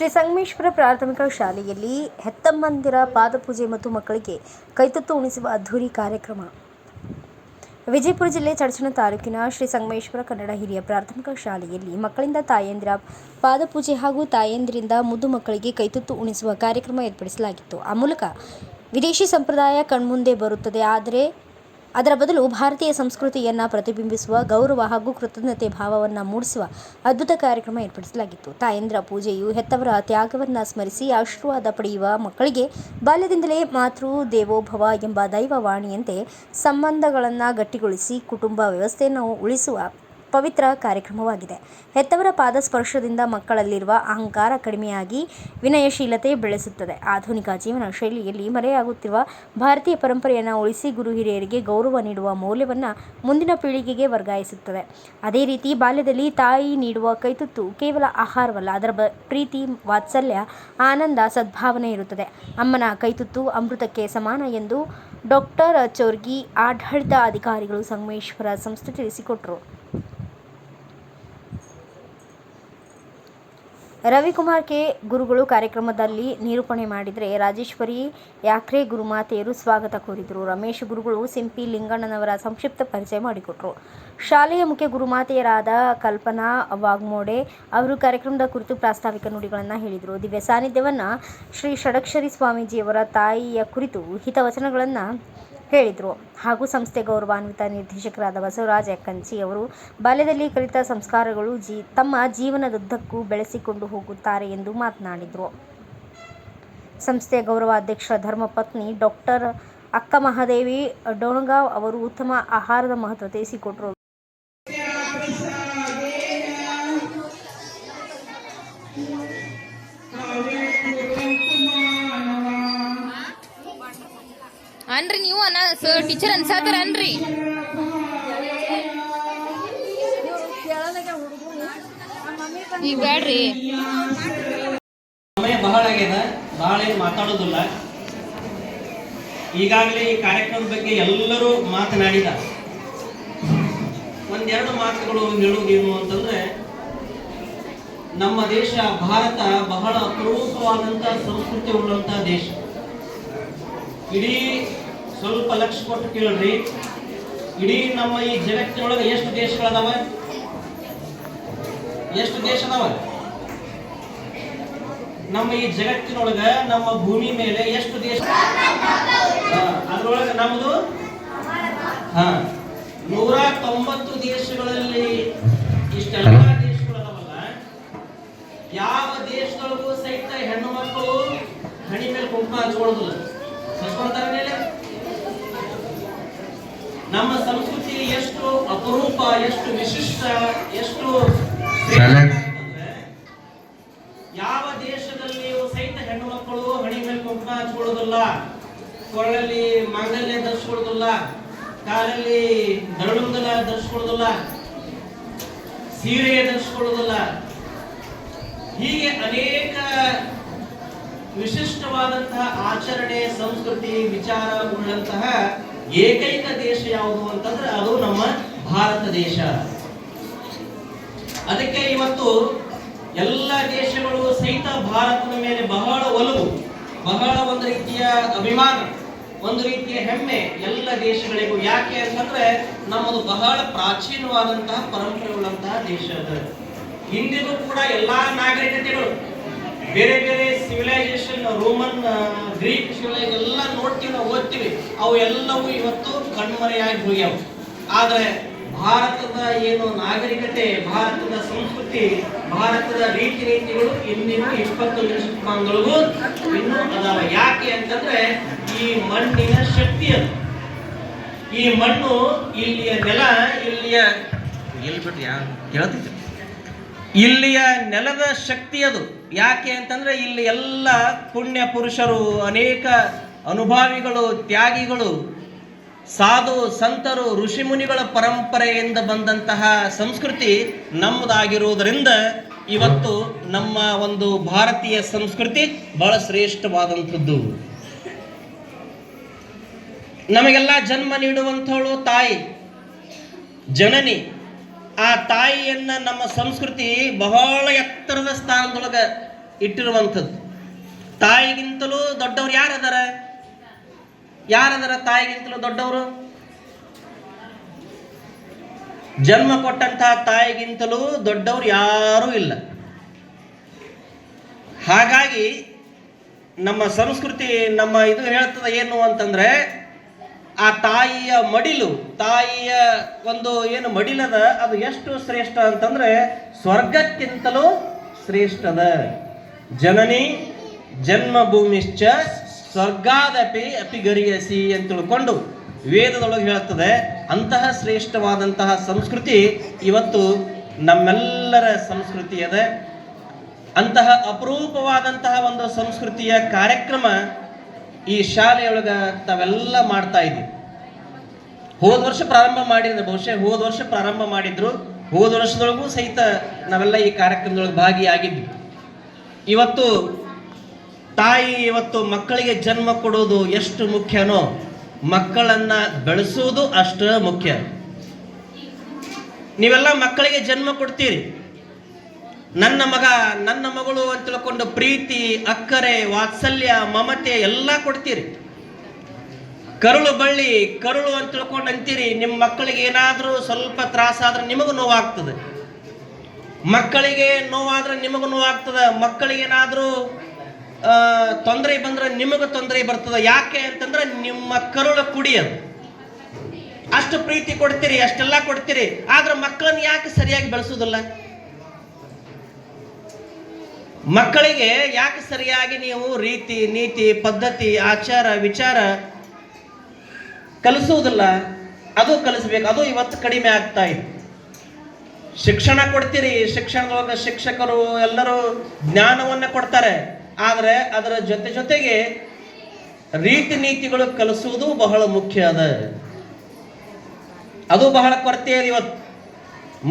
ಶ್ರೀ ಸಂಗಮೇಶ್ವರ ಪ್ರಾಥಮಿಕ ಶಾಲೆಯಲ್ಲಿ ಹೆತ್ತಮ್ಮಂದಿರ ಪಾದಪೂಜೆ ಮತ್ತು ಮಕ್ಕಳಿಗೆ ಕೈತುತ್ತು ಉಣಿಸುವ ಅದ್ಧೂರಿ ಕಾರ್ಯಕ್ರಮ. ವಿಜಯಪುರ ಜಿಲ್ಲೆ ಚಡಚಣ ತಾಲೂಕಿನ ಶ್ರೀ ಸಂಗಮೇಶ್ವರ ಕನ್ನಡ ಹಿರಿಯ ಪ್ರಾಥಮಿಕ ಶಾಲೆಯಲ್ಲಿ ಮಕ್ಕಳಿಂದ ತಾಯಂದಿರ ಪಾದಪೂಜೆ ಹಾಗೂ ತಾಯಂದಿರಿಂದ ಮುದ್ದು ಮಕ್ಕಳಿಗೆ ಕೈತುತ್ತು ಉಣಿಸುವ ಕಾರ್ಯಕ್ರಮ ಏರ್ಪಡಿಸಲಾಗಿತ್ತು. ಆ ಮೂಲಕ ವಿದೇಶಿ ಸಂಪ್ರದಾಯ ಕಣ್ಮುಂದೆ ಬರುತ್ತದೆ, ಆದರೆ ಅದರ ಬದಲು ಭಾರತೀಯ ಸಂಸ್ಕೃತಿಯನ್ನು ಪ್ರತಿಬಿಂಬಿಸುವ ಗೌರವ ಹಾಗೂ ಕೃತಜ್ಞತೆ ಭಾವವನ್ನು ಮೂಡಿಸುವ ಅದ್ಭುತ ಕಾರ್ಯಕ್ರಮ ಏರ್ಪಡಿಸಲಾಗಿತ್ತು. ತಾಯಂದಿರ ಪೂಜೆಯು ಹೆತ್ತವರ ತ್ಯಾಗವನ್ನು ಸ್ಮರಿಸಿ ಆಶೀರ್ವಾದ ಪಡೆಯುವ ಮಕ್ಕಳಿಗೆ ಬಾಲ್ಯದಿಂದಲೇ ಮಾತೃ ದೇವೋಭವ ಎಂಬ ದೈವವಾಣಿಯಂತೆ ಸಂಬಂಧಗಳನ್ನು ಗಟ್ಟಿಗೊಳಿಸಿ ಕುಟುಂಬ ವ್ಯವಸ್ಥೆಯನ್ನು ಉಳಿಸುವ ಪವಿತ್ರ ಕಾರ್ಯಕ್ರಮವಾಗಿದೆ. ಹೆತ್ತವರ ಪಾದ ಸ್ಪರ್ಶದಿಂದ ಮಕ್ಕಳಲ್ಲಿರುವ ಅಹಂಕಾರ ಕಡಿಮೆಯಾಗಿ ವಿನಯಶೀಲತೆ ಬೆಳೆಸುತ್ತದೆ. ಆಧುನಿಕ ಜೀವನ ಶೈಲಿಯಲ್ಲಿ ಮರೆಯಾಗುತ್ತಿರುವ ಭಾರತೀಯ ಪರಂಪರೆಯನ್ನು ಉಳಿಸಿ ಗುರು ಹಿರಿಯರಿಗೆ ಗೌರವ ನೀಡುವ ಮೌಲ್ಯವನ್ನು ಮುಂದಿನ ಪೀಳಿಗೆಗೆ ವರ್ಗಾಯಿಸುತ್ತದೆ. ಅದೇ ರೀತಿ ಬಾಲ್ಯದಲ್ಲಿ ತಾಯಿ ನೀಡುವ ಕೈತುತ್ತು ಕೇವಲ ಆಹಾರವಲ್ಲ, ಅದರ ಪ್ರೀತಿ, ವಾತ್ಸಲ್ಯ, ಆನಂದ, ಸದ್ಭಾವನೆ ಇರುತ್ತದೆ. ಅಮ್ಮನ ಕೈತುತ್ತು ಅಮೃತಕ್ಕೆ ಸಮಾನ ಎಂದು ಡಾಕ್ಟರ್ ಚೋರ್ಗಿ ಆಡಳಿತ ಅಧಿಕಾರಿಗಳು ಸಂಗಮೇಶ್ವರ ಸಂಸ್ಥೆ ತಿಳಿಸಿಕೊಟ್ಟರು. ರವಿಕುಮಾರ್ ಕೆ ಗುರುಗಳು ಕಾರ್ಯಕ್ರಮದಲ್ಲಿ ನಿರೂಪಣೆ ಮಾಡಿದರೆ, ರಾಜೇಶ್ವರಿ ಯಾಕ್ರೆ ಗುರುಮಾತೆಯರು ಸ್ವಾಗತ ಕೋರಿದರು. ರಮೇಶ್ ಗುರುಗಳು ಸಿಂಪಿ ಲಿಂಗಣ್ಣನವರ ಸಂಕ್ಷಿಪ್ತ ಪರಿಚಯ ಮಾಡಿಕೊಟ್ಟರು. ಶಾಲೆಯ ಮುಖ್ಯ ಗುರುಮಾತೆಯರಾದ ಕಲ್ಪನಾ ವಾಗ್ಮೋಡೆ ಅವರು ಕಾರ್ಯಕ್ರಮದ ಕುರಿತು ಪ್ರಾಸ್ತಾವಿಕ ನುಡಿಗಳನ್ನು ಹೇಳಿದರು. ದಿವ್ಯ ಸಾನ್ನಿಧ್ಯವನ್ನು ಶ್ರೀ ಷಡಕ್ಷರಿ ಸ್ವಾಮೀಜಿಯವರ ತಾಯಿಯ ಕುರಿತು ಹಿತವಚನಗಳನ್ನು ಹೇಳಿದರು. ಹಾಗೂ ಸಂಸ್ಥೆ ಗೌರವಾನ್ವಿತ ನಿರ್ದೇಶಕರಾದ ಬಸವರಾಜ ಯಕ್ಕಂಚಿ ಅವರು ಬಾಲ್ಯದಲ್ಲಿ ಕಲಿತ ಸಂಸ್ಕಾರಗಳು ತಮ್ಮ ಜೀವನದುದ್ದಕ್ಕೂ ಬೆಳೆಸಿಕೊಂಡು ಹೋಗುತ್ತಾರೆ ಎಂದು ಮಾತನಾಡಿದರು. ಸಂಸ್ಥೆಯ ಗೌರವಾಧ್ಯಕ್ಷ ಧರ್ಮಪತ್ನಿ ಡಾಕ್ಟರ್ ಅಕ್ಕ ಮಹಾದೇವಿ ಡೋಣಗಾವ್ ಅವರು ಉತ್ತಮ ಆಹಾರದ ಮಹತ್ವ ತಿಳಿಸಿಕೊಟ್ಟರು. ಅನ್ರಿ ನೀವು ಟೀಚರ್ ಅನ್ಸಾತಾರ ಅನ್ರಿ. ಈಗ ಬ್ಯಾಡ್ರಿ, ಸಮಯ ಬಹಳ ಆಗ್ಯದ, ಬಹಳ ಏನು ಮಾತಾಡೋದಿಲ್ಲ. ಈಗಾಗಲೇ ಈ ಕಾರ್ಯಕ್ರಮದ ಬಗ್ಗೆ ಎಲ್ಲರೂ ಮಾತನಾಡಿದ. ಒಂದೆರಡು ಮಾತುಗಳು ಹೇಳುವುದೇನು ಅಂತಂದ್ರೆ, ನಮ್ಮ ದೇಶ ಭಾರತ ಬಹಳ ಅಪರೂಪವಾದಂಥ ಸಂಸ್ಕೃತಿ ಉಳ್ಳಂಥ ದೇಶ. ಇಡೀ ಸ್ವಲ್ಪ ಲಕ್ಷ ಕೊಟ್ಟು ಕೇಳ್ರಿ, ಇಡೀ ನಮ್ಮ ಈ ಜಗತ್ತಿನೊಳಗೆ ಎಷ್ಟು ದೇಶಗಳದಾವ? ಎಷ್ಟು ದೇಶ ಅದಾವ? ನಮ್ಮ ಈ ಜಗತ್ತಿನೊಳಗ ನಮ್ಮ ಭೂಮಿ ಮೇಲೆ ಎಷ್ಟು ದೇಶ? ಅದ್ರೊಳಗೆ ನಮ್ದು 190 ದೇಶಗಳಲ್ಲಿ ಇಷ್ಟೆಲ್ಲ ದೇಶಗಳದಾವಲ್ಲ, ಯಾವ ದೇಶಗಳಿಗೂ ಸಹಿತ ಹೆಣ್ಣು ಮಕ್ಕಳು ಹಣಿ ಮೇಲೆ ಕುಂಕುಮ ಹಚ್ಕೊಳ್ಳೋದಿಲ್ಲ. ನಮ್ಮ ಸಂಸ್ಕೃತಿ ಎಷ್ಟು ಅಪರೂಪ, ಎಷ್ಟು ವಿಶಿಷ್ಟ, ಎಷ್ಟು ಯಾವ ದೇಶದಲ್ಲಿಯೂ ಸಹಿತ ಹೆಣ್ಣು ಮಕ್ಕಳು ಹಣಿ ಮೇಲೆ ಕುಂಕುಮ ಹಚ್ಕೊಳ್ಳೋದಿಲ್ಲ, ಕೊರಳಲ್ಲಿ ಮಾಂಗಲ್ಯ ಧರಿಸ್ಕೊಳ್ಳೋದಿಲ್ಲ, ಕಾಲಲ್ಲಿ ದರಳುಂಗಲ ಧರಿಸ್ಕೊಳ್ಳೋದಿಲ್ಲ, ಸೀರೆ ಧರಿಸ್ಕೊಳ್ಳೋದಿಲ್ಲ. ಹೀಗೆ ಅನೇಕ ವಿಶಿಷ್ಟವಾದಂತಹ ಆಚರಣೆ, ಸಂಸ್ಕೃತಿ, ವಿಚಾರ ಉಳ್ಳಂತಹ ಏಕೈಕ ದೇಶ ಯಾವುದು ಅಂತಂದ್ರೆ ಅದು ನಮ್ಮ ಭಾರತ ದೇಶ. ಅದಕ್ಕೆ ಇವತ್ತು ಎಲ್ಲ ದೇಶಗಳು ಸಹಿತ ಭಾರತದ ಮೇಲೆ ಬಹಳ ಒಲವು, ಬಹಳ ಒಂದು ರೀತಿಯ ಅಭಿಮಾನ, ಒಂದು ರೀತಿಯ ಹೆಮ್ಮೆ ಎಲ್ಲ ದೇಶಗಳಿಗೂ. ಯಾಕೆ ಅಂತಂದ್ರೆ ನಮ್ಮದು ಬಹಳ ಪ್ರಾಚೀನವಾದಂತಹ ಪರಂಪರೆ ಉಳ್ಳಂತಹ ದೇಶ ಅದು. ಇಂದಿಗೂ ಕೂಡ ಎಲ್ಲಾ ನಾಗರಿಕತೆಗಳು, ಬೇರೆ ಬೇರೆ ಸಿವಿಲೈಸೇಷನ್, ರೋಮನ್, ಗ್ರೀಕ್ ಸಿವಿಲೈಸೇಷನ್ ಎಲ್ಲ ನೋಡ್ತೀವಿ, ನಾವು ಓದ್ತೀವಿ, ಅವು ಎಲ್ಲವೂ ಇವತ್ತು ಕಣ್ಮರೆಯಾಗಿ ಹೋಗ್ಯಾವ. ಆದ್ರೆ ಭಾರತದ ಏನು ನಾಗರಿಕತೆ, ಭಾರತದ ಸಂಸ್ಕೃತಿ, ಭಾರತದ ರೀತಿ ನೀತಿಗಳು ಇಂದಿನ 21ನೇ ಶತಮಾನದೊಳಗೂ ಇನ್ನೂ ಅದಾವ. ಯಾಕೆ ಅಂತಂದ್ರೆ ಈ ಮಣ್ಣಿನ ಶಕ್ತಿ ಅದು. ಈ ಮಣ್ಣು, ಇಲ್ಲಿಯ ನೆಲ, ಇಲ್ಲಿಯ ನೆಲದ ಶಕ್ತಿ ಅದು. ಯಾಕೆ ಅಂತಂದ್ರೆ ಇಲ್ಲಿ ಎಲ್ಲ ಪುಣ್ಯ ಪುರುಷರು, ಅನೇಕ ಅನುಭಾವಿಗಳು, ತ್ಯಾಗಿಗಳು, ಸಾಧು ಸಂತರು, ಋಷಿ ಮುನಿಗಳ ಪರಂಪರೆಯಿಂದ ಬಂದಂತಹ ಸಂಸ್ಕೃತಿ ನಮ್ಮದಾಗಿರುವುದರಿಂದ ಇವತ್ತು ನಮ್ಮ ಒಂದು ಭಾರತೀಯ ಸಂಸ್ಕೃತಿ ಬಹಳ ಶ್ರೇಷ್ಠವಾದಂಥದ್ದು. ನಮಗೆಲ್ಲ ಜನ್ಮ ನೀಡುವಂಥವಳು ತಾಯಿ, ಜನನಿ. ಆ ತಾಯಿಯನ್ನ ನಮ್ಮ ಸಂಸ್ಕೃತಿ ಬಹಳ ಎತ್ತರದ ಸ್ಥಾನದೊಳಗೆ ಇಟ್ಟಿರುವಂಥದ್ದು. ತಾಯಿಗಿಂತಲೂ ದೊಡ್ಡವರು ಯಾರದಾರ? ತಾಯಿಗಿಂತಲೂ ದೊಡ್ಡವರು? ಜನ್ಮ ಕೊಟ್ಟಂತಹ ತಾಯಿಗಿಂತಲೂ ದೊಡ್ಡವರು ಯಾರೂ ಇಲ್ಲ. ಹಾಗಾಗಿ ನಮ್ಮ ಸಂಸ್ಕೃತಿ ನಮ್ಮ ಇದು ಹೇಳ್ತದೆ ಏನು ಅಂತಂದ್ರೆ, ಆ ತಾಯಿಯ ಮಡಿಲು, ತಾಯಿಯ ಒಂದು ಏನು ಮಡಿಲದ ಅದು ಎಷ್ಟು ಶ್ರೇಷ್ಠ ಅಂತಂದ್ರೆ ಸ್ವರ್ಗಕ್ಕಿಂತಲೂ ಶ್ರೇಷ್ಠದ. ಜನನಿ ಜನ್ಮಭೂಮಿಶ್ಚ ಸ್ವರ್ಗಾದಪಿ ಅಪಿಗರಿಯಸಿ ಅಂತ ತಿಳ್ಕೊಂಡು ವೇದದೊಳಗೆ ಹೇಳ್ತದೆ. ಅಂತಹ ಶ್ರೇಷ್ಠವಾದಂತಹ ಸಂಸ್ಕೃತಿ ಇವತ್ತು ನಮ್ಮೆಲ್ಲರ ಸಂಸ್ಕೃತಿ ಅದ. ಅಂತಹ ಅಪರೂಪವಾದಂತಹ ಒಂದು ಸಂಸ್ಕೃತಿಯ ಕಾರ್ಯಕ್ರಮ ಈ ಶಾಲೆಯೊಳಗ ತಾವೆಲ್ಲ ಮಾಡ್ತಾ ಇದ್ದೀವಿ. ಹೋದ ವರ್ಷ ಪ್ರಾರಂಭ ಮಾಡಿದ್ರೆ, ಬಹುಶಃ ಹೋದ ವರ್ಷ ಪ್ರಾರಂಭ ಮಾಡಿದ್ರು, ಹೋದ ವರ್ಷದೊಳಗೂ ಸಹಿತ ನಾವೆಲ್ಲ ಈ ಕಾರ್ಯಕ್ರಮದೊಳಗೆ ಭಾಗಿಯಾಗಿದ್ವಿ. ಇವತ್ತು ತಾಯಿ ಇವತ್ತು ಮಕ್ಕಳಿಗೆ ಜನ್ಮ ಕೊಡೋದು ಎಷ್ಟು ಮುಖ್ಯನೋ ಮಕ್ಕಳನ್ನ ಬೆಳೆಸೋದು ಅಷ್ಟು ಮುಖ್ಯ. ನೀವೆಲ್ಲ ಮಕ್ಕಳಿಗೆ ಜನ್ಮ ಕೊಡ್ತೀರಿ. ನನ್ನ ಮಗ ನನ್ನ ಮಗಳು ಅಂತ ತಿಳ್ಕೊಂಡು ಪ್ರೀತಿ, ಅಕ್ಕರೆ, ವಾತ್ಸಲ್ಯ, ಮಮತೆ ಎಲ್ಲ ಕೊಡ್ತೀರಿ. ಕರುಳು ಬಳ್ಳಿ ಕರುಳು ಅಂತ ತಿಳ್ಕೊಂಡು ಅಂತೀರಿ. ನಿಮ್ಮ ಮಕ್ಕಳಿಗೆ ಏನಾದರೂ ಸ್ವಲ್ಪ ತ್ರಾಸಾದ್ರೆ ನಿಮಗೂ ನೋವಾಗ್ತದೆ, ಮಕ್ಕಳಿಗೆ ನೋವಾದ್ರೆ ನಿಮಗೂ ನೋವಾಗ್ತದೆ, ಮಕ್ಕಳಿಗೇನಾದರೂ ತೊಂದರೆ ಬಂದ್ರೆ ನಿಮಗೂ ತೊಂದರೆ ಬರ್ತದೆ. ಯಾಕೆ ಅಂತಂದ್ರೆ ನಿಮ್ಮ ಕರುಳು ಕುಡಿಯೋದು. ಅಷ್ಟು ಪ್ರೀತಿ ಕೊಡ್ತೀರಿ, ಅಷ್ಟೆಲ್ಲ ಕೊಡ್ತೀರಿ, ಆದ್ರೆ ಮಕ್ಕಳನ್ನ ಯಾಕೆ ಸರಿಯಾಗಿ ಬೆಳೆಸೋದಿಲ್ಲ? ಮಕ್ಕಳಿಗೆ ಯಾಕೆ ಸರಿಯಾಗಿ ನೀವು ರೀತಿ ನೀತಿ ಪದ್ಧತಿ ಆಚಾರ ವಿಚಾರ ಕಲಿಸುವುದಿಲ್ಲ? ಅದು ಕಲಿಸ್ಬೇಕು. ಅದು ಇವತ್ತು ಕಡಿಮೆ ಆಗ್ತಾ ಇದೆ. ಶಿಕ್ಷಣ ಕೊಡ್ತೀರಿ, ಶಿಕ್ಷಣದೊಳಗೆ ಶಿಕ್ಷಕರು ಎಲ್ಲರೂ ಜ್ಞಾನವನ್ನ ಕೊಡ್ತಾರೆ, ಆದರೆ ಅದರ ಜೊತೆಗೆ ರೀತಿ ನೀತಿಗಳು ಕಲಿಸುವುದು ಬಹಳ ಮುಖ್ಯ ಅದ. ಅದು ಬಹಳ ಕೊರತೆ ಇದೆ ಇವತ್ತು.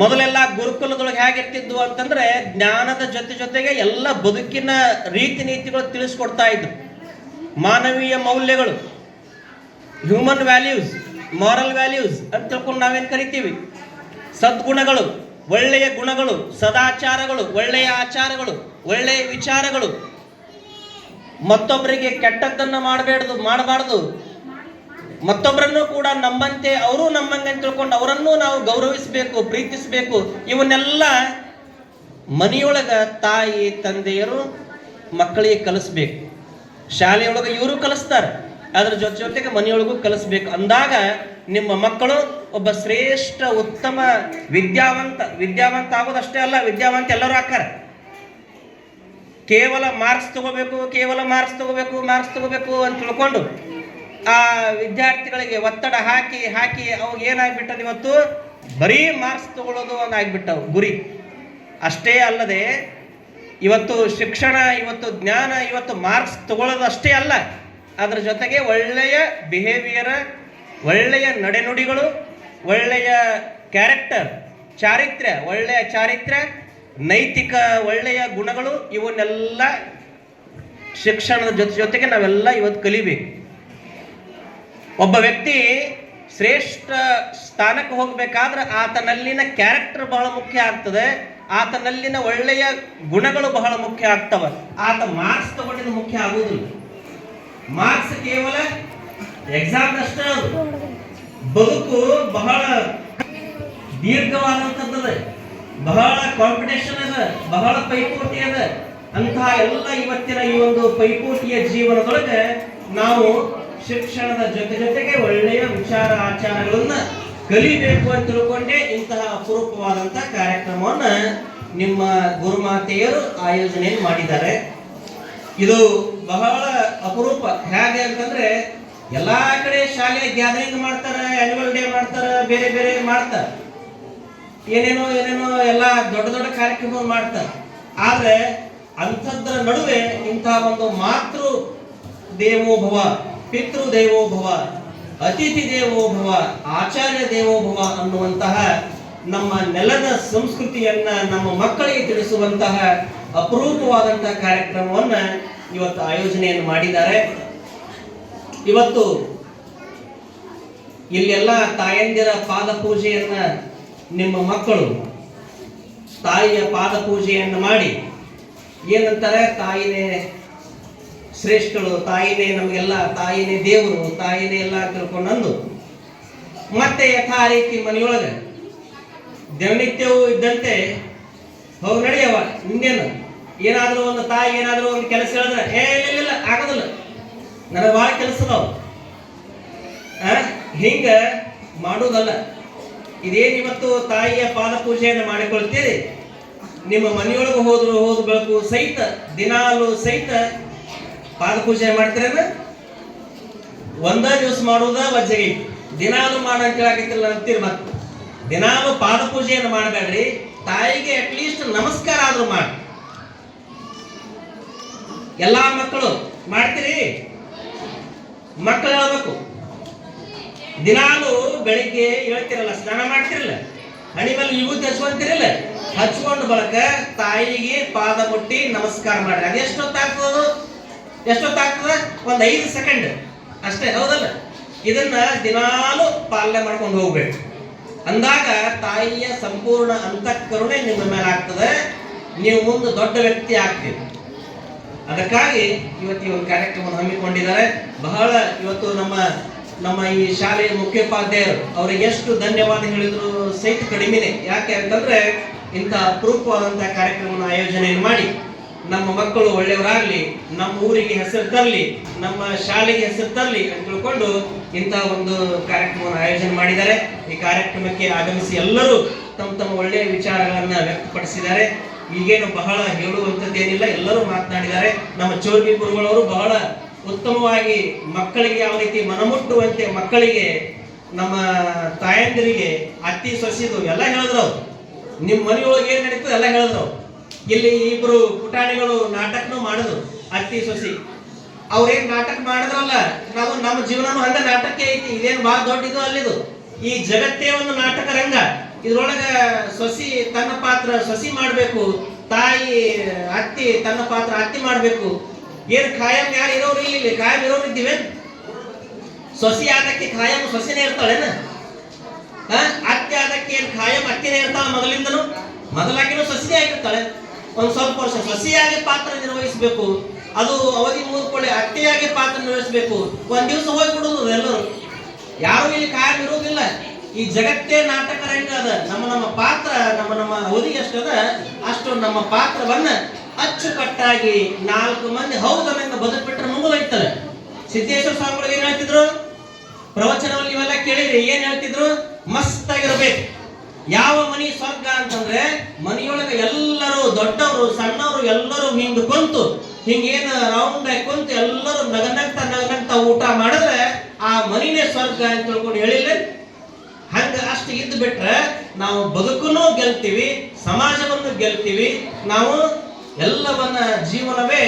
ಮೊದಲೆಲ್ಲ ಗುರುಕುಲದೊಳಗೆ ಹೇಗಿರ್ತಿದ್ವು ಅಂತಂದ್ರೆ ಜ್ಞಾನದ ಜೊತೆಗೆ ಎಲ್ಲ ಬದುಕಿನ ರೀತಿ ನೀತಿಗಳು ತಿಳಿಸ್ಕೊಡ್ತಾ ಇದ್ರು. ಮಾನವೀಯ ಮೌಲ್ಯಗಳು, ಹ್ಯೂಮನ್ ವ್ಯಾಲ್ಯೂಸ್, ಮಾರಲ್ ವ್ಯಾಲ್ಯೂಸ್ ಅಂತ ತಿಳ್ಕೊಂಡು ನಾವೇನು ಕರಿತೀವಿ. ಸದ್ಗುಣಗಳು, ಒಳ್ಳೆಯ ಗುಣಗಳು, ಸದಾಚಾರಗಳು, ಒಳ್ಳೆಯ ಆಚಾರಗಳು, ಒಳ್ಳೆಯ ವಿಚಾರಗಳು, ಮತ್ತೊಬ್ಬರಿಗೆ ಕೆಟ್ಟದ್ದನ್ನು ಮಾಡಬಾರ್ದು, ಮತ್ತೊಬ್ಬರನ್ನು ಕೂಡ ನಮ್ಮಂತೆ ಅವರು ನಮ್ಮಂಗೆ ಅಂತ ತಿಳ್ಕೊಂಡು ಅವರನ್ನು ನಾವು ಗೌರವಿಸಬೇಕು, ಪ್ರೀತಿಸಬೇಕು. ಇವನ್ನೆಲ್ಲ ಮನೆಯೊಳಗ ತಾಯಿ ತಂದೆಯರು ಮಕ್ಕಳಿಗೆ ಕಲಿಸ್ಬೇಕು. ಶಾಲೆಯೊಳಗೆ ಇವರು ಕಲಿಸ್ತಾರೆ, ಅದ್ರ ಜೊತೆಗೆ ಮನೆಯೊಳಗೂ ಕಲಿಸ್ಬೇಕು. ಅಂದಾಗ ನಿಮ್ಮ ಮಕ್ಕಳು ಒಬ್ಬ ಶ್ರೇಷ್ಠ ಉತ್ತಮ ವಿದ್ಯಾವಂತ ಆಗೋದಷ್ಟೇ ಅಲ್ಲ, ವಿದ್ಯಾವಂತ ಎಲ್ಲರೂ ಹಾಕಾರ. ಕೇವಲ ಮಾರ್ಕ್ಸ್ ತಗೋಬೇಕು ಅಂತ ತಿಳ್ಕೊಂಡು ಆ ವಿದ್ಯಾರ್ಥಿಗಳಿಗೆ ಒತ್ತಡ ಹಾಕಿ ಅವಾಗ ಏನಾಗ್ಬಿಟ್ಟದ, ಇವತ್ತು ಬರೀ ಮಾರ್ಕ್ಸ್ ತಗೊಳ್ಳೋದು ಒಂದು ಆಗ್ಬಿಟ್ಟವು ಗುರಿ. ಅಷ್ಟೇ ಅಲ್ಲದೆ ಇವತ್ತು ಶಿಕ್ಷಣ, ಇವತ್ತು ಜ್ಞಾನ, ಇವತ್ತು ಮಾರ್ಕ್ಸ್ ತಗೊಳ್ಳೋದು ಅಷ್ಟೇ ಅಲ್ಲ, ಅದರ ಜೊತೆಗೆ ಒಳ್ಳೆಯ ಬಿಹೇವಿಯರ್, ಒಳ್ಳೆಯ ನಡೆನುಡಿಗಳು, ಒಳ್ಳೆಯ ಕ್ಯಾರೆಕ್ಟರ್, ಒಳ್ಳೆಯ ಚಾರಿತ್ರ್ಯ, ನೈತಿಕ ಒಳ್ಳೆಯ ಗುಣಗಳು, ಇವನ್ನೆಲ್ಲ ಶಿಕ್ಷಣದ ಜೊತೆಗೆ ನಾವೆಲ್ಲ ಇವತ್ತು ಕಲಿಬೇಕು. ಒಬ್ಬ ವ್ಯಕ್ತಿ ಶ್ರೇಷ್ಠ ಸ್ಥಾನಕ್ಕೆ ಹೋಗಬೇಕಾದ್ರೆ ಆತನಲ್ಲಿನ ಕ್ಯಾರೆಕ್ಟರ್ ಬಹಳ ಮುಖ್ಯ ಆಗ್ತದೆ, ಆತನಲ್ಲಿನ ಒಳ್ಳೆಯ ಗುಣಗಳು ಬಹಳ ಮುಖ್ಯ ಆಗ್ತವೆ. ಆತ ಮಾರ್ಕ್ಸ್ ತಗೊಂಡಿದ್ದು ಮುಖ್ಯ ಆಗುವುದಿಲ್ಲ. ಮಾರ್ಕ್ಸ್ ಕೇವಲ ಎಕ್ಸಾಮ್ ಅಷ್ಟೇ. ಬದುಕು ಬಹಳ ದೀರ್ಘವಾದಂಥದ್ದದ, ಬಹಳ ಕಾಂಪಿಟೇಷನ್ ಅದ, ಬಹಳ ಪೈಪೋಟಿ ಅದ. ಅಂತಹ ಎಲ್ಲ ಇವತ್ತಿನ ಈ ಒಂದು ಪೈಪೋಟಿಯ ಜೀವನದೊಳಗೆ ನಾವು ಶಿಕ್ಷಣದ ಜೊತೆಗೆ ಒಳ್ಳೆಯ ವಿಚಾರ ಆಚಾರಗಳನ್ನ ಕಲಿಬೇಕು ಅಂತ ತಿಳ್ಕೊಂಡೆ ಇಂತಹ ಅಪರೂಪವಾದಂತಹ ಕಾರ್ಯಕ್ರಮವನ್ನ ನಿಮ್ಮ ಗುರುಮಾತೆಯರು ಆಯೋಜನೆ ಮಾಡಿದ್ದಾರೆ. ಇದು ಬಹಳ ಅಪರೂಪ. ಹೇಗೆ ಅಂತಂದ್ರೆ ಎಲ್ಲಾ ಕಡೆ ಶಾಲೆ ಗ್ಯಾದರಿಂಗ್ ಮಾಡ್ತಾರೆ, ಆನ್ಯುವಲ್ ಡೇ ಮಾಡ್ತಾರೆ, ಬೇರೆ ಮಾಡ್ತಾರೆ, ಏನೇನೋ ಎಲ್ಲ ದೊಡ್ಡ ಕಾರ್ಯಕ್ರಮ ಮಾಡ್ತಾರೆ. ಆದ್ರೆ ಅಂಥದ್ರ ನಡುವೆ ಇಂತಹ ಒಂದು ಮಾತೃ ದೇವೋಭವ, ಪಿತೃ ದೇವೋಭವ, ಅತಿಥಿ ದೇವೋಭವ, ಆಚಾರ್ಯ ದೇವೋಭವ ಅನ್ನುವಂತಹ ನಮ್ಮ ನೆಲದ ಸಂಸ್ಕೃತಿಯನ್ನ ನಮ್ಮ ಮಕ್ಕಳಿಗೆ ತಿಳಿಸುವಂತಹ ಅಪರೂಪವಾದಂತಹ ಕಾರ್ಯಕ್ರಮವನ್ನ ಇವತ್ತು ಆಯೋಜನೆಯನ್ನು ಮಾಡಿದ್ದಾರೆ. ಇವತ್ತು ಇಲ್ಲೆಲ್ಲ ತಾಯಂದಿರ ಪಾದ ಪೂಜೆಯನ್ನ ನಿಮ್ಮ ಮಕ್ಕಳು ತಾಯಿಯ ಪಾದ ಪೂಜೆಯನ್ನು ಮಾಡಿ ಏನಂತಾರೆ, ತಾಯಿನೇ ಶ್ರೇಷ್ಠಳು, ತಾಯಿನೇ ನಮಗೆಲ್ಲ, ತಾಯಿನೇ ದೇವರು, ತಾಯಿನೇ ಎಲ್ಲ ತಿಳ್ಕೊಂಡಂದು ಮತ್ತೆ ಯಥಾ ರೀತಿ ಮನೆಯೊಳಗೆ ದಿನನಿತ್ಯವೂ ಇದ್ದಂತೆ ಹೋಗಿ ನಡೆಯವ. ಇನ್ನೇನು ಏನಾದರೂ ಒಂದು ತಾಯಿ ಏನಾದರೂ ಒಂದು ಕೆಲಸ ಹೇಳಿದ್ರೆ ಇಲ್ಲ ಆಗೋದಿಲ್ಲ, ನನಗೆ ಭಾಳ ಕೆಲಸದವು, ಹಿಂಗ ಮಾಡುವುದಲ್ಲ. ಇದೇನು ಇವತ್ತು ತಾಯಿಯ ಪಾದ ಪೂಜೆಯನ್ನು ಮಾಡಿಕೊಳ್ತೀರಿ, ನಿಮ್ಮ ಮನೆಯೊಳಗೆ ಹೋದ ಬೆಳಕು ಸಹಿತ ದಿನಾಲು ಸಹಿತ ಪಾದ ಪೂಜೆ ಮಾಡ್ತೀರೇನ? ಒಂದೇ ದಿವಸ ಮಾಡುವುದ ವಜ್ಜೆಗೆ ದಿನಾಲು ಅಂತ ಹೇಳಾಕತ್ತಿಲ್ಲ ಅಂತೀರಿ. ಮತ್ತೆ ದಿನಾಲು ಪಾದ ಪೂಜೆಯನ್ನು ಮಾಡಬೇಡ್ರಿ, ತಾಯಿಗೆ ಅಟ್ಲೀಸ್ಟ್ ನಮಸ್ಕಾರ ಆದ್ರೂ ಮಾಡಿ. ಎಲ್ಲಾ ಮಕ್ಕಳು ಮಾಡ್ತೀರಿ? ಮಕ್ಕಳು ಹೇಳ್ಬೇಕು, ದಿನಾಲು ಬೆಳಿಗ್ಗೆ ಹೇಳ್ತಿರಲ್ಲ, ಸ್ನಾನ ಮಾಡ್ತಿರಲ್ಲ, ಹಣಿ ಮೇಲೆ ವಿಭೂತಿ ಹಚ್ಕೊಂತಿರಲ್ಲ, ಹಚ್ಕೊಂಡು ಬಳಕ ತಾಯಿಗೆ ಪಾದ ಮುಟ್ಟಿ ನಮಸ್ಕಾರ ಮಾಡ್ರಿ. ಅದು ಎಷ್ಟೊತ್ತಾಗ್ತದ? ಒಂದು 5 ಸೆಕೆಂಡ್ ಅಷ್ಟೇ, ಹೌದಲ್ಲ? ಇದನ್ನ ದಿನಾಲು ಪಾಲನೆ ಮಾಡ್ಕೊಂಡು ಹೋಗ್ಬೇಕು. ಅಂದಾಗ ತಾಯಿಯ ಸಂಪೂರ್ಣ ಅಂತಃಕರುಣೆ ನಿಮ್ಮ ಮೇಲೆ ಆಗ್ತದೆ, ನೀವು ಮುಂದೆ ದೊಡ್ಡ ವ್ಯಕ್ತಿ ಆಗ್ತೀರಿ. ಅದಕ್ಕಾಗಿ ಇವತ್ತು ಈ ಒಂದು ಕಾರ್ಯಕ್ರಮವನ್ನು ಹಮ್ಮಿಕೊಂಡಿದ್ದಾರೆ. ಬಹಳ ಇವತ್ತು ನಮ್ಮ ಈ ಶಾಲೆಯ ಮುಖ್ಯೋಪಾಧ್ಯಾಯರು ಅವರಿಗೆ ಎಷ್ಟು ಧನ್ಯವಾದ ಹೇಳಿದ್ರು ಸಹಿತ ಕಡಿಮೆನೆ. ಯಾಕೆ ಅಂತಂದ್ರೆ ಇಂಥ ಅಪರೂಪವಾದಂತಹ ಕಾರ್ಯಕ್ರಮವನ್ನು ಆಯೋಜನೆಯನ್ನು ಮಾಡಿ ನಮ್ಮ ಮಕ್ಕಳು ಒಳ್ಳೆಯವರಾಗ್ಲಿ, ನಮ್ಮ ಊರಿಗೆ ಹೆಸರು ತರಲಿ, ನಮ್ಮ ಶಾಲೆಗೆ ಹೆಸರು ತರಲಿ ಅಂತ ತಿಳ್ಕೊಂಡು ಇಂಥ ಒಂದು ಕಾರ್ಯಕ್ರಮವನ್ನು ಆಯೋಜನೆ ಮಾಡಿದ್ದಾರೆ. ಈ ಕಾರ್ಯಕ್ರಮಕ್ಕೆ ಆಗಮಿಸಿ ಎಲ್ಲರೂ ತಮ್ಮ ಒಳ್ಳೆಯ ವಿಚಾರಗಳನ್ನ ವ್ಯಕ್ತಪಡಿಸಿದ್ದಾರೆ. ಈಗೇನು ಬಹಳ ಹೇಳುವಂಥದ್ದೇನಿಲ್ಲ, ಎಲ್ಲರೂ ಮಾತನಾಡಿದ್ದಾರೆ. ನಮ್ಮ ಚೋರ್ಗಿ ಗುರುಗಳವರು ಬಹಳ ಉತ್ತಮವಾಗಿ ಮಕ್ಕಳಿಗೆ ಯಾವ ರೀತಿ ಮನಮುಟ್ಟುವಂತೆ ಮಕ್ಕಳಿಗೆ, ನಮ್ಮ ತಾಯಂದಿರಿಗೆ ಅತ್ತಿ ಸೊಸಿದು ಎಲ್ಲ ಹೇಳಿದ್ರು. ನಿಮ್ಮ ಮನೆಯೊಳಗೆ ಏನ್ ನಡೀತದೆ ಎಲ್ಲ ಹೇಳಿದ್ರು. ಇಲ್ಲಿ ಇಬ್ರು ಪುಟಾಣಿಗಳು ನಾಟಕನೂ ಮಾಡಿದ್ರು, ಅತ್ತಿ ಸೊಸಿ. ಅವ್ರೇನ್ ನಾಟಕ ಮಾಡಿದ್ರಲ್ಲ, ನಾವು ನಮ್ಮ ಜೀವನನೂ ಹಂಗ ನಾಟಕ ಐತಿ. ಇದೇನು ಬಹಳ ದೊಡ್ಡದು ಅಲ್ಲಿದು. ಈ ಜಗತ್ತೇ ಒಂದು ನಾಟಕ ರಂಗ. ಇದ್ರೊಳಗ ಸೊಸಿ ತನ್ನ ಪಾತ್ರ ಸೊಸಿ ಮಾಡ್ಬೇಕು, ತಾಯಿ ಅತ್ತಿ ತನ್ನ ಪಾತ್ರ ಅತ್ತಿ ಮಾಡ್ಬೇಕು. ಏನ್ ಖಾಯಂ ಯಾರು ಇರೋರು ಇಲ್ಲಿ? ಖಾಯಂ ಇರೋರು ಇದ್ದೀವಿ? ಸೊಸಿ ಆದಕ್ಕೆ ಖಾಯಂ ಸೊಸಿನೇ ಇರ್ತಾಳೇನ? ಅತ್ತೆ ಆದಕ್ಕೆ ಏನ್ ಖಾಯಂ ಅತ್ತಿನೇ ಇರ್ತಾಳ? ಮೊದಲಾಗಿನೂ ಸೊಸಿನೇ ಆಗಿರ್ತಾಳೆ. ಒಂದ್ ಸ್ವಲ್ಪ ವರ್ಷ ಸೊಸಿಯಾಗಿ ಪಾತ್ರ ನಿರ್ವಹಿಸಬೇಕು, ಅದು ಅವಧಿ ಮುಗಿದುಕೊಳ್ಳಿ ಅತ್ತೆಯಾಗಿ ಪಾತ್ರ ನಿರ್ವಹಿಸಬೇಕು. ಒಂದ್ ದಿವಸ ಹೋಗ್ಬಿಡುದು ಎಲ್ಲರೂ. ಯಾರು ಇಲ್ಲಿ ಕಾಯಂ ಇರುವುದಿಲ್ಲ. ಈ ಜಗತ್ತೇ ನಾಟಕ ರಂಗ ಅದ. ನಮ್ಮ ಪಾತ್ರ ನಮ್ಮ ಅವಧಿ ಎಷ್ಟದ ಅಷ್ಟು ನಮ್ಮ ಪಾತ್ರವನ್ನ ಅಚ್ಚುಕಟ್ಟಾಗಿ 4 ಮಂದಿ ಹೌದನ್ನ ಬದುಕ್ಬಿಟ್ರೆ ಮುಗಿದೋಯ್ತಲ್ಲ. ಸಿದ್ದೇಶ್ವರ ಸ್ವಾಮಿಗಳು ಏನ್ ಹೇಳ್ತಿದ್ರು? ಪ್ರವಚನದಲ್ಲಿ ನೀವೆಲ್ಲ ಕೇಳಿದ್ರಿ. ಏನ್ ಹೇಳ್ತಿದ್ರು? ಮಸ್ತ್ ಆಗಿರ್ಬೇಕು. ಯಾವ ಮನಿ ಸ್ವರ್ಗ ಅಂತಂದ್ರೆ ಮನಿಯೊಳಗೆ ಎಲ್ಲರೂ ದೊಡ್ಡವರು ಸಣ್ಣವರು ಎಲ್ಲರೂ ಹಿಂಗ್ ಕುಂತು ಹಿಂಗೇನ ರೌಂಡ್ ಆಗಿ ಕುಂತು ಎಲ್ಲರೂ ನಗನಗ್ತಾ ಊಟ ಮಾಡಿದ್ರೆ ಆ ಮನಿನೇ ಸ್ವರ್ಗ ಅಂತ ತಿಳ್ಕೊಂಡು ಹೇಳಿಲ್ಲ. ಹಂಗ ಅಷ್ಟು ಇದ್ದು ಬಿಟ್ರೆ ನಾವು ಬದುಕನ್ನು ಗೆಲ್ತೀವಿ, ಸಮಾಜವನ್ನು ಗೆಲ್ತೀವಿ, ನಾವು ಎಲ್ಲವನ್ನ ಜೀವನವೇ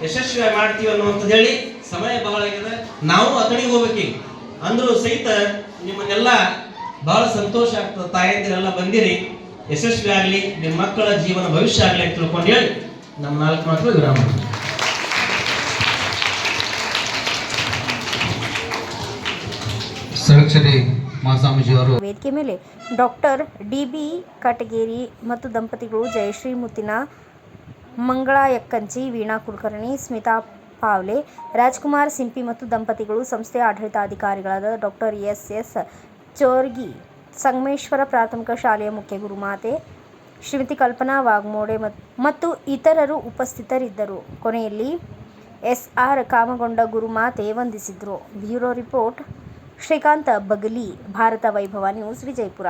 ಯಶಸ್ವಿ ಮಾಡ್ತೀವಿ ಅನ್ನುವಂಥದ್ದು ಹೇಳಿ ಸಮಯ ಬಹಳ ಆಗಿದೆ. ನಾವು ಅತಣಿಗೆ ಹೋಗ್ಬೇಕೀಗ ಅಂದ್ರೂ ಸಹಿತ ನಿಮ್ಮನ್ನೆಲ್ಲ ಬಹಳ ಸಂತೋಷ ಆಗ್ತದೆ. ತಾಯಂದಿರೆಲ್ಲ ಬಂದಿರಿ, ಯಶಸ್ವಿ ಆಗಲಿ, ನಿಮ್ಮ ಮಕ್ಕಳ ಜೀವನ ಭವಿಷ್ಯ ಆಗಲಿ ಅಂತ ತಿಳ್ಕೊಂಡು ಹೇಳಿ ನಮ್ಮ 4 ಮಕ್ಕಳು ವಿರಾಮ. ಸರಕ್ಷರಿ ಮಾಸಾಮಿಜಿಯವರು ವೇದಿಕೆ ಮೇಲೆ ಡಾಕ್ಟರ್ ಡಿ.ಬಿ. ಕಟಗೇರಿ ಮತ್ತು ದಂಪತಿಗಳು, ಜಯಶ್ರೀ ಮುತ್ತಿನ, ಮಂಗಳಾ ಯಕ್ಕಂಚಿ, ವೀಣಾ ಕುಲಕರ್ಣಿ, ಸ್ಮಿತಾ ಪಾವ್ಲೆ, ರಾಜ್ಕುಮಾರ್ ಸಿಂಪಿ ಮತ್ತು ದಂಪತಿಗಳು, ಸಂಸ್ಥೆಯ ಆಡಳಿತಾಧಿಕಾರಿಗಳಾದ ಡಾಕ್ಟರ್ ಎಸ್ ಚೋರ್ಗಿ, ಸಂಗಮೇಶ್ವರ ಪ್ರಾಥಮಿಕ ಶಾಲೆಯ ಮುಖ್ಯ ಗುರುಮಾತೆ ಶ್ರೀಮತಿ ಕಲ್ಪನಾ ವಾಗ್ಮೋಡೆ ಮತ್ತು ಇತರರು ಉಪಸ್ಥಿತರಿದ್ದರು. ಕೊನೆಯಲ್ಲಿ ಎಸ್.ಆರ್. ಕಾಮಗೊಂಡ ಗುರುಮಾತೆ ವಂದಿಸಿದರು. ಬ್ಯೂರೋ ರಿಪೋರ್ಟ್ ಶ್ರೀಕಾಂತ್ ಬಗಲಿ, ಭಾರತ ವೈಭವ news, Vijayapura.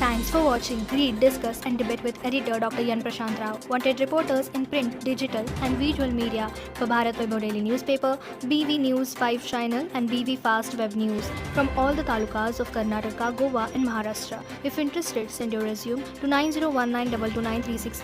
Thanks for watching. Read, discuss and debate with editor Dr. Yan Prashant Rao. Wanted reporters in print, digital and visual media for Bharat Vaibhav Daily Newspaper, BV News 5 Channel and BV Fast Web News from all the talukas of Karnataka, Goa and Maharashtra. If interested, send your resume to 9019229369.